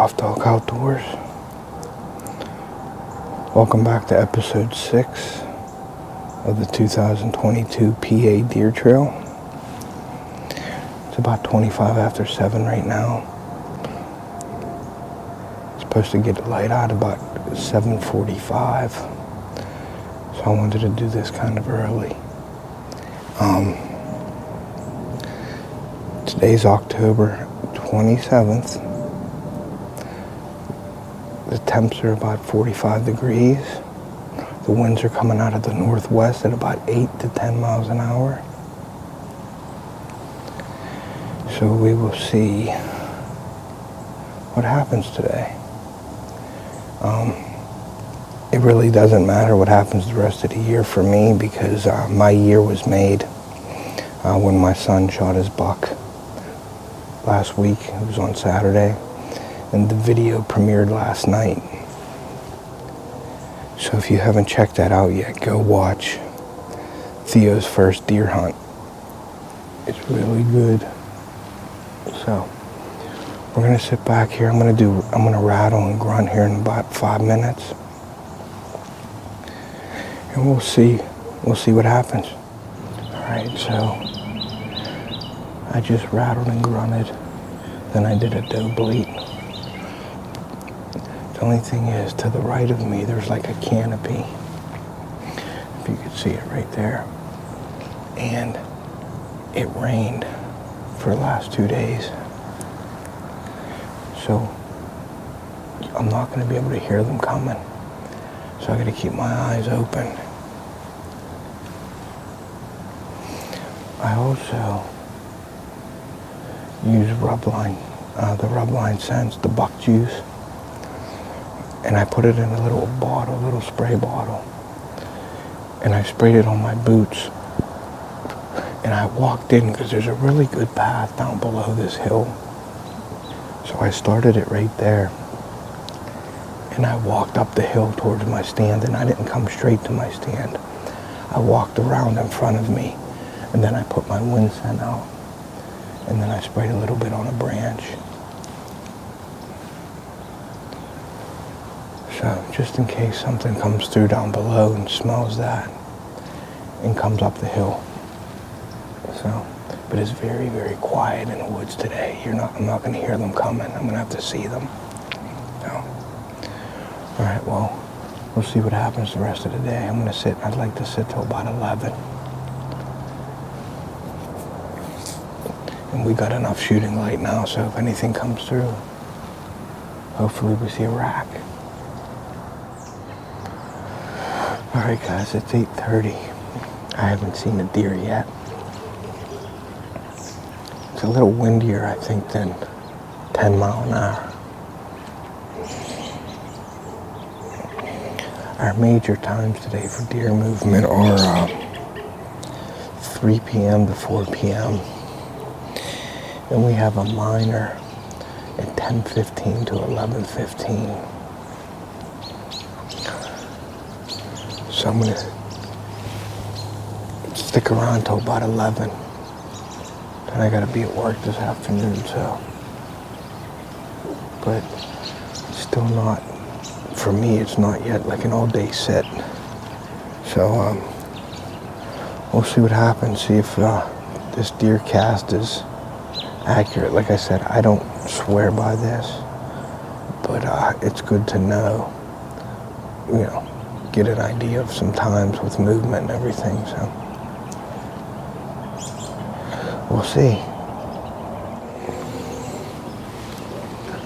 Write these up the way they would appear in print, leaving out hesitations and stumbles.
Off Talk Outdoors. Welcome back to episode 6 of the 2022 PA Deer Trail. It's about 25 after 7 right now. It's supposed to get the light out about 7:45, so I wanted to do this kind of early. Today's October 27th. The temps are about 45 degrees. The winds are coming out of the northwest at about 8 to 10 miles an hour. So we will see what happens today. It really doesn't matter what happens the rest of the year for me, because my year was made when my son shot his buck last week. It was on Saturday, and the video premiered last night. So if you haven't checked that out yet, go watch Theo's first deer hunt. It's really good. So we're gonna sit back here. I'm gonna rattle and grunt here in about 5 minutes, and we'll see what happens. All right, so I just rattled and grunted, then I did a doe bleat. The only thing is, to the right of me, there's like a canopy, if you could see it right there, and it rained for the last 2 days, so I'm not going to be able to hear them coming, so I got to keep my eyes open. I also use the Rubline Sense, the buck juice, and I put it in a little spray bottle, and I sprayed it on my boots, and I walked in, because there's a really good path down below this hill, so I started it right there, and I walked up the hill towards my stand, and I didn't come straight to my stand. I walked around in front of me, and then I put my wind scent out, and then I sprayed a little bit on a branch. So just in case something comes through down below and smells that and comes up the hill. So, but it's very, very quiet in the woods today. I'm not going to hear them coming. I'm going to have to see them. So, all right, well, we'll see what happens the rest of the day. I'd like to sit till about 11. And we got enough shooting light now, so if anything comes through, hopefully we see a rack. All right, guys, it's 8:30. I haven't seen a deer yet. It's a little windier, I think, than 10 mile an hour. Our major times today for deer movement are 3 p.m. to 4 p.m. And we have a minor at 10:15 to 11:15. So I'm going to stick around till about 11. Then I got to be at work this afternoon, so. But still not, for me, it's not yet like an all-day sit. So we'll see what happens, see if this deer cast is accurate. Like I said, I don't swear by this, but it's good to know, get an idea of some times with movement and everything, so we'll see.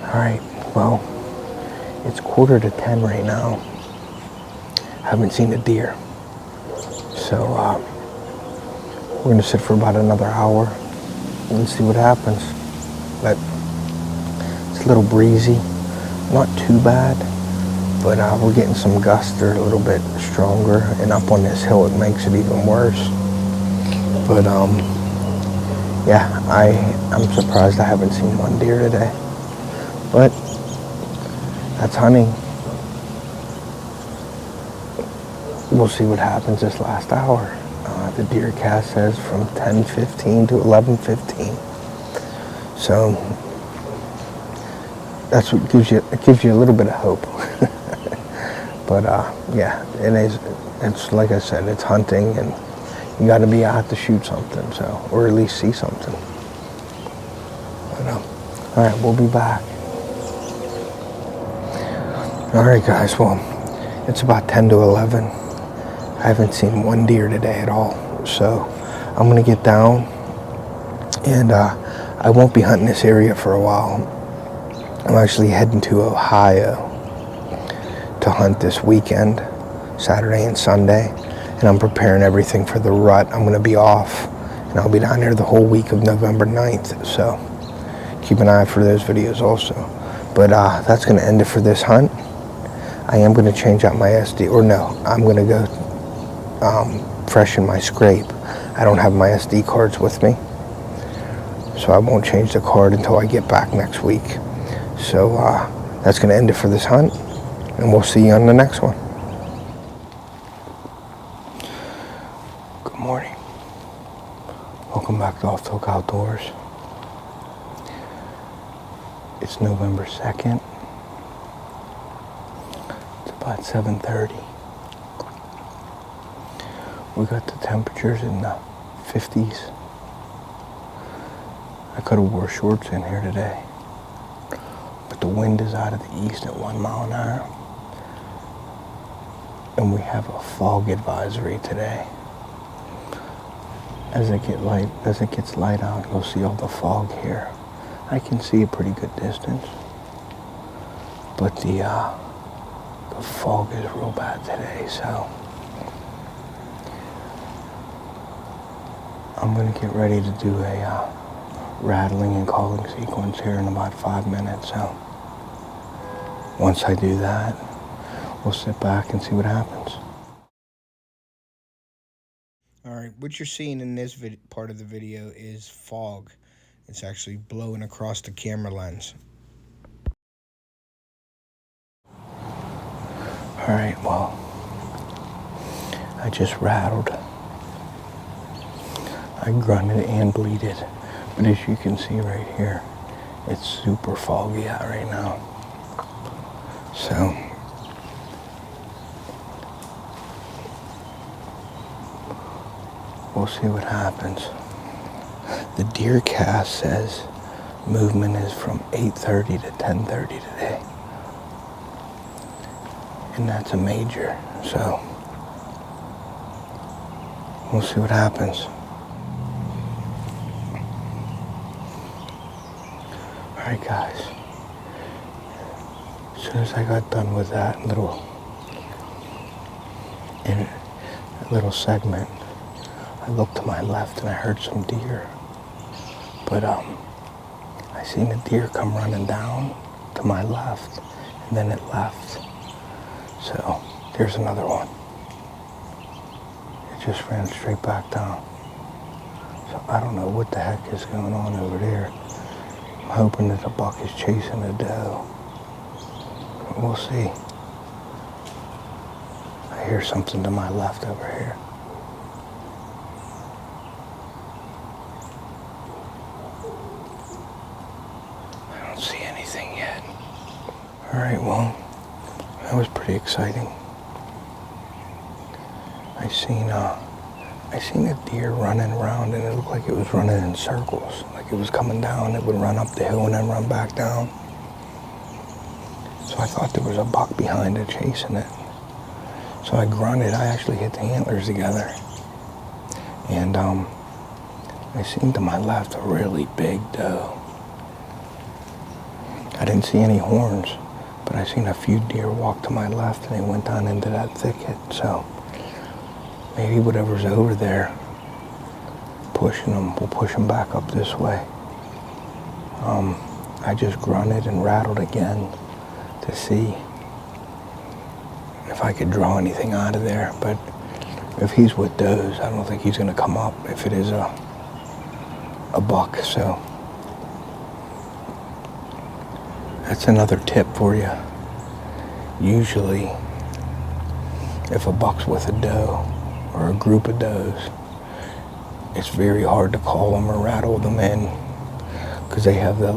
All right, well, it's 9:45 right now. Haven't seen a deer, so we're gonna sit for about another hour and see what happens. But it's a little breezy, not too bad, but we're getting some gusts. They're a little bit stronger, and up on this hill it makes it even worse. But yeah, I'm surprised I haven't seen one deer today, but that's hunting. We'll see what happens this last hour. The deer cast says from 10:15 to 11:15. So that's what gives you, it gives you a little bit of hope. But yeah, it is. It's like I said, it's hunting, and you got to be out to shoot something, so, or at least see something. But, all right, we'll be back. All right, guys. Well, it's about 10 to 11. I haven't seen one deer today at all, so I'm gonna get down, and I won't be hunting this area for a while. I'm actually heading to Ohio to hunt this weekend, Saturday and Sunday, and I'm preparing everything for the rut. I'm going to be off, and I'll be down there the whole week of November 9th, so keep an eye out for those videos also. But that's going to end it for this hunt. I am going to change out my SD, or no, I'm going to go freshen my scrape. I don't have my SD cards with me, so I won't change the card until I get back next week. So that's going to end it for this hunt, and we'll see you on the next one. Good morning. Welcome back to Off Talk Outdoors. It's November 2nd. It's about 7:30. We got the temperatures in the 50s. I could have wore shorts in here today, but the wind is out of the east at 1 mile an hour. And we have a fog advisory today. As it gets light out, you'll see all the fog here. I can see a pretty good distance, but the fog is real bad today, so I'm gonna get ready to do a rattling and calling sequence here in about 5 minutes. So once I do that, we'll sit back and see what happens. All right, what you're seeing in this part of the video is fog. It's actually blowing across the camera lens. All right, well, I just rattled. I grunted and bleated, but as you can see right here, it's super foggy out right now. So we'll see what happens. The deer cast says movement is from 8:30 to 10:30 today, and that's a major, so we'll see what happens. All right, guys, as soon as I got done with that little segment, I looked to my left and I heard some deer, but I seen a deer come running down to my left, and then it left. So there's another one. It just ran straight back down. So I don't know what the heck is going on over there. I'm hoping that a buck is chasing a doe. But we'll see. I hear something to my left over here. I don't see anything yet. All right, well, that was pretty exciting. I seen a deer running around, and it looked like it was running in circles. Like it was coming down, it would run up the hill and then run back down. So I thought there was a buck behind it chasing it. So I grunted. I actually hit the antlers together. And I seen to my left a really big doe. I didn't see any horns, but I seen a few deer walk to my left, and they went down into that thicket. So maybe whatever's over there pushing them will push them back up this way. I just grunted and rattled again to see if I could draw anything out of there. But if he's with does, I don't think he's going to come up if it is a buck. So that's another tip for you. Usually, if a buck's with a doe or a group of does, it's very hard to call them or rattle them in, because they have the,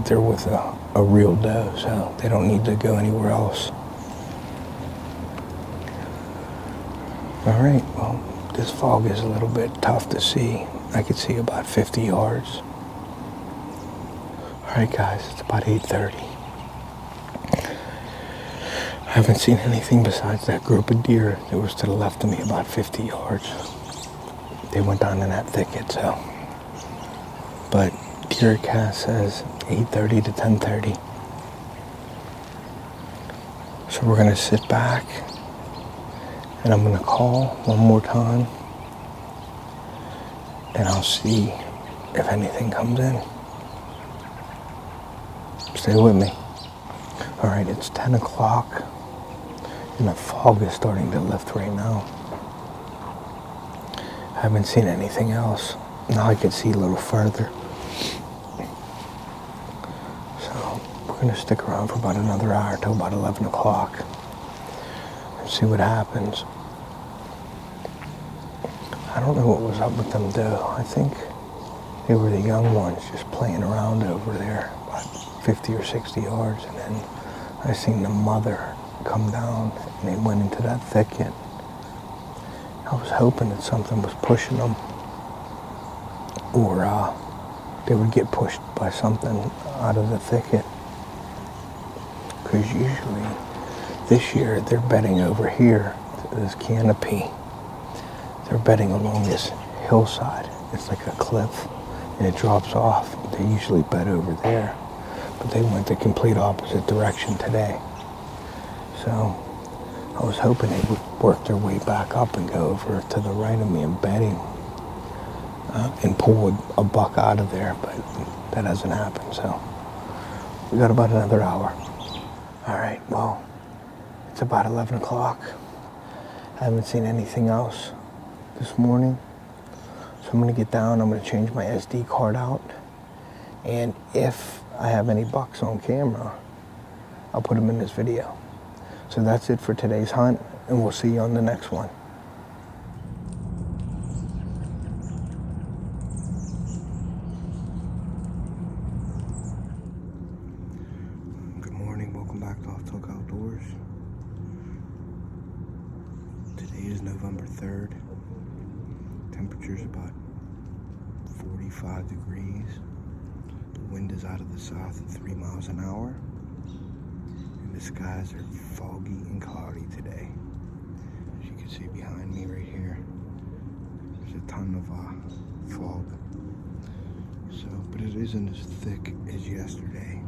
they're with a real doe, so they don't need to go anywhere else. All right, well, this fog is a little bit tough to see. I could see about 50 yards. All right, guys, it's about 8:30. I haven't seen anything besides that group of deer that was to the left of me about 50 yards. They went down in that thicket, so. But DeerCast says 8:30 to 10:30. So we're gonna sit back and I'm gonna call one more time and I'll see if anything comes in. Stay with me. All right, it's 10 o'clock and the fog is starting to lift right now. I haven't seen anything else. Now I can see a little further. So we're gonna stick around for about another hour till about 11 o'clock and see what happens. I don't know what was up with them though. I think they were the young ones just playing around over there about 50 or 60 yards, and then I seen the mother come down and they went into that thicket. I was hoping that something was pushing them, or they would get pushed by something out of the thicket. Because usually this year they're bedding over here, this canopy. They're bedding along this hillside. It's like a cliff and it drops off. They usually bed over there, but they went the complete opposite direction today. So I was hoping they would work their way back up and go over to the right of me and bedding and pull a buck out of there, but that hasn't happened. So we got about another hour. All right, well, it's about 11 o'clock. I haven't seen anything else this morning. So I'm gonna get down, I'm gonna change my SD card out. And if I have any bucks on camera, I'll put them in this video. So that's it for today's hunt, and we'll see you on the next one. Good morning, welcome back to Off Talk Outdoors. Today is November 3rd. Temperature's about 45 degrees. The wind is out of the south at 3 miles an hour. And the skies are foggy and cloudy today. As you can see behind me right here, there's a ton of fog. So, but it isn't as thick as yesterday.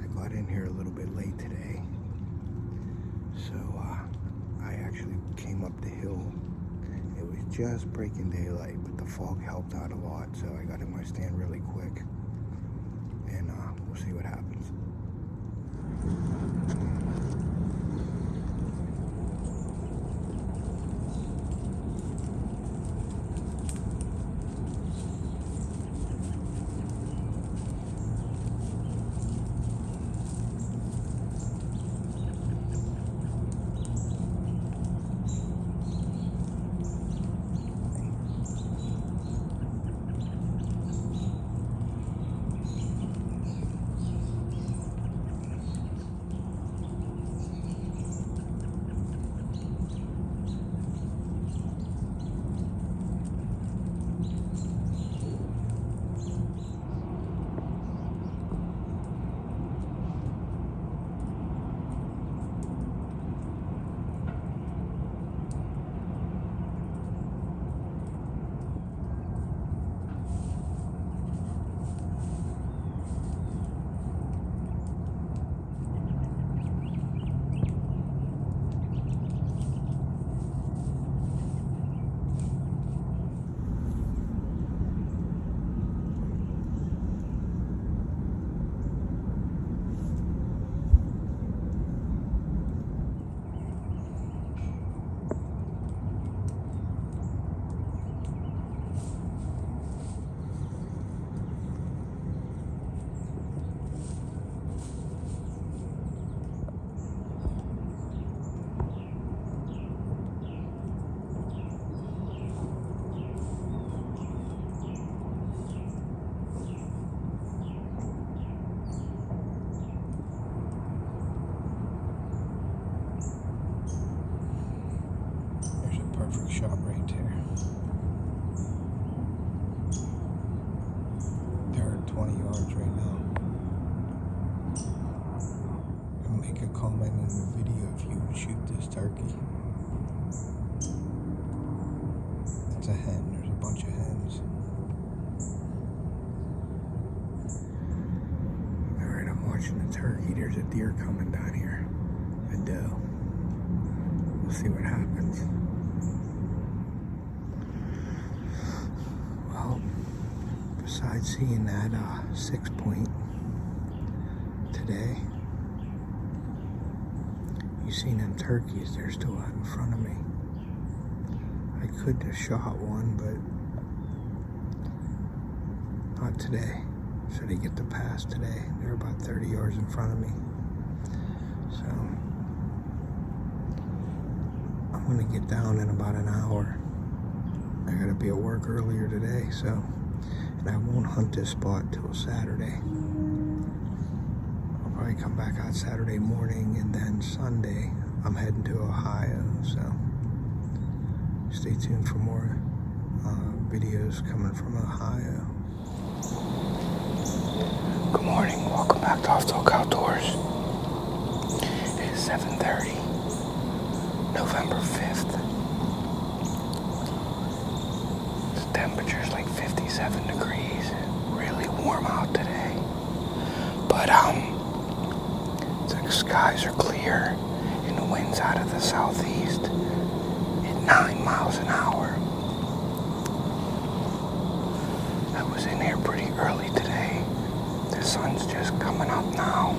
I got in here a little bit late today. So, I actually came up the hill. It was just breaking daylight, but the fog helped out a lot, so I got in my stand really quick. And we'll see what happens. comment in the video if you would shoot this turkey. It's a hen. There's a bunch of hens. Alright, I'm watching the turkey. There's a deer coming down here. A doe. We'll see what happens. Well, besides seeing that 6 point today, you seen them turkeys, they're still out in front of me. I could have shot one, but not today. So they get the pass today. They're about 30 yards in front of me. So I'm gonna get down in about an hour. I gotta be at work earlier today, so, and I won't hunt this spot till Saturday. I'll probably come back out Saturday morning, and then Sunday I'm heading to Ohio, so stay tuned for more videos coming from Ohio. Good morning, welcome back to Off Talk Outdoors. It is 7:30, November 5th. The temperature's like 57 degrees, really warm out today. But the skies are clear and the wind's out of the southeast at 9 miles an hour. I was in here pretty early today. The sun's just coming up now.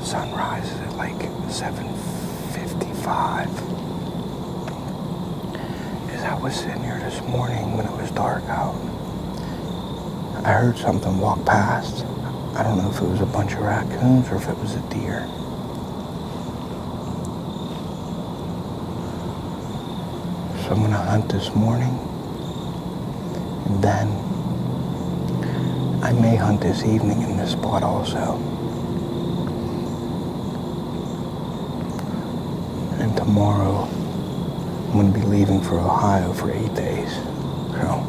Sun rises at like 7:55. As I was sitting here this morning when it was dark out, I heard something walk past. I don't know if it was a bunch of raccoons or if it was a deer. So I'm gonna hunt this morning, and then I may hunt this evening in this spot also. And tomorrow I'm gonna be leaving for Ohio for 8 days. So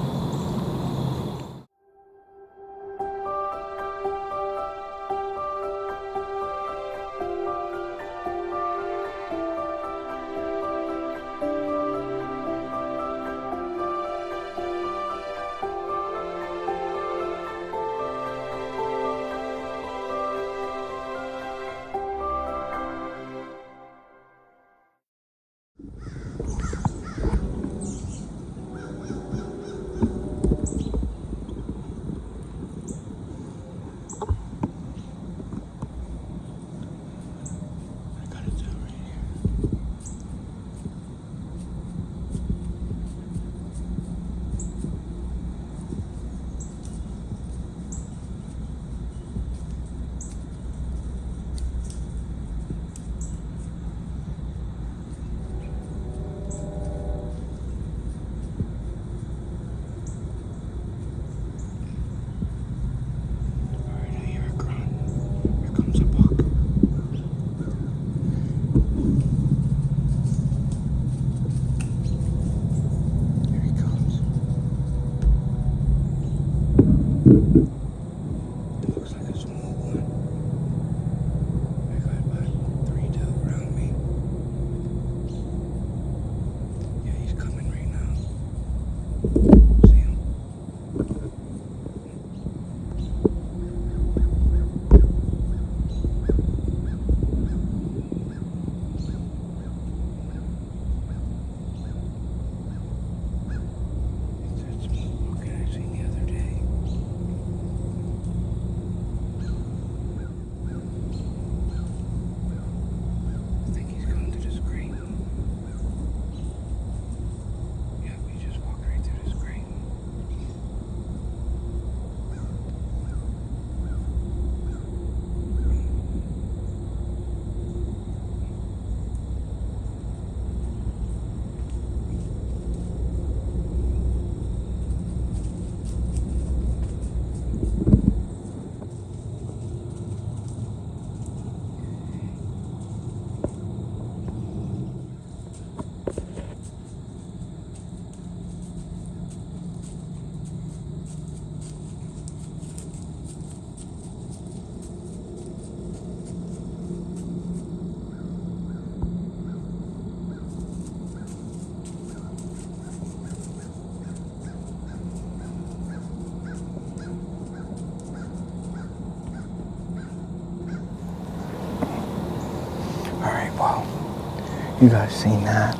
You guys seen that?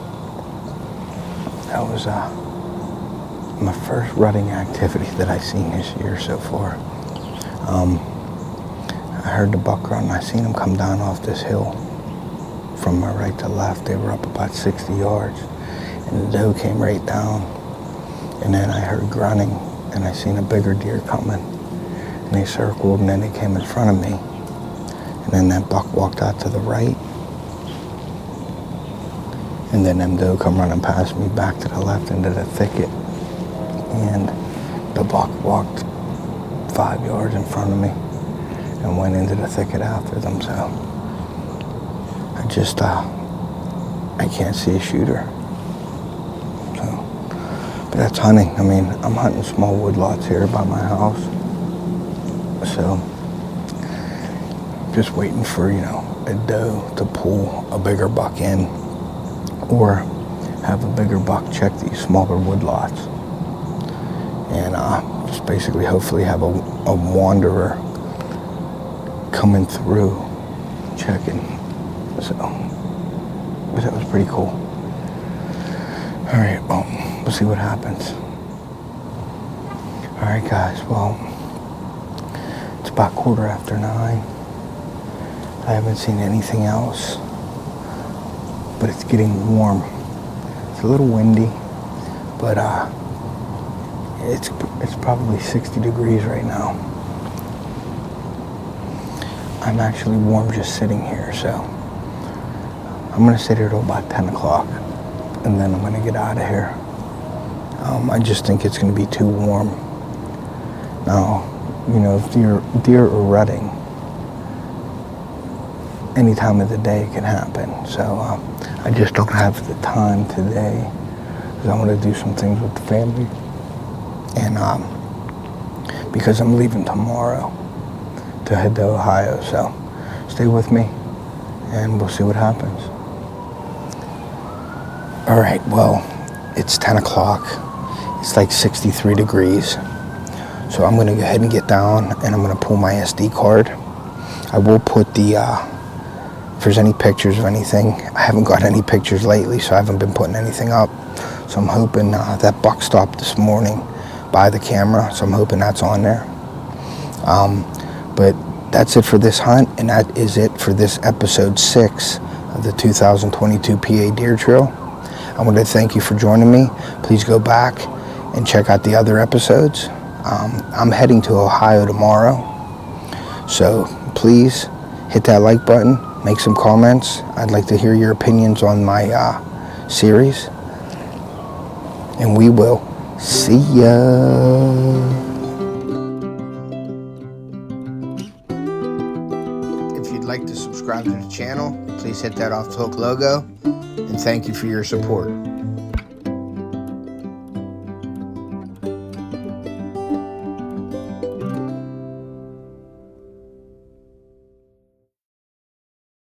That was my first rutting activity that I seen this year so far. I heard the buck run. I seen him come down off this hill from my right to left. They were up about 60 yards, and the doe came right down. And then I heard grunting, and I seen a bigger deer coming. And they circled, and then they came in front of me. And then that buck walked out to the right. And then them doe come running past me back to the left into the thicket. And the buck walked 5 yards in front of me and went into the thicket after them. So I just, I can't see a shooter. So, but that's hunting. I mean, I'm hunting small woodlots here by my house. So just waiting for, you know, a doe to pull a bigger buck in, or have a bigger buck check these smaller woodlots. And just basically hopefully have a wanderer coming through checking. So that was pretty cool. All right, well, we'll see what happens. All right, guys, well, it's about 9:15. I haven't seen anything else, but it's getting warm. It's a little windy, but it's probably 60 degrees right now. I'm actually warm just sitting here, so I'm gonna sit here till about 10 o'clock, and then I'm gonna get out of here. I just think it's gonna be too warm. Now, you know, if deer are rutting, any time of the day it can happen. So I just don't have the time today, because I want to do some things with the family, and because I'm leaving tomorrow to head to Ohio. So stay with me, and we'll see what happens. All right, well, it's 10 o'clock. It's like 63 degrees. So I'm gonna go ahead and get down, and I'm gonna pull my SD card. I will put the, if there's any pictures of anything, I haven't got any pictures lately, so I haven't been putting anything up. So I'm hoping that buck stopped this morning by the camera, so I'm hoping that's on there. But that's it for this hunt, and that is it for this episode 6 of the 2022 PA Deer Trail. I want to thank you for joining me. Please go back and check out the other episodes. I'm heading to Ohio tomorrow, so please hit that like button, make some comments. I'd like to hear your opinions on my series, and we will see ya. If you'd like to subscribe to the channel, please hit that off the hook logo, and thank you for your support.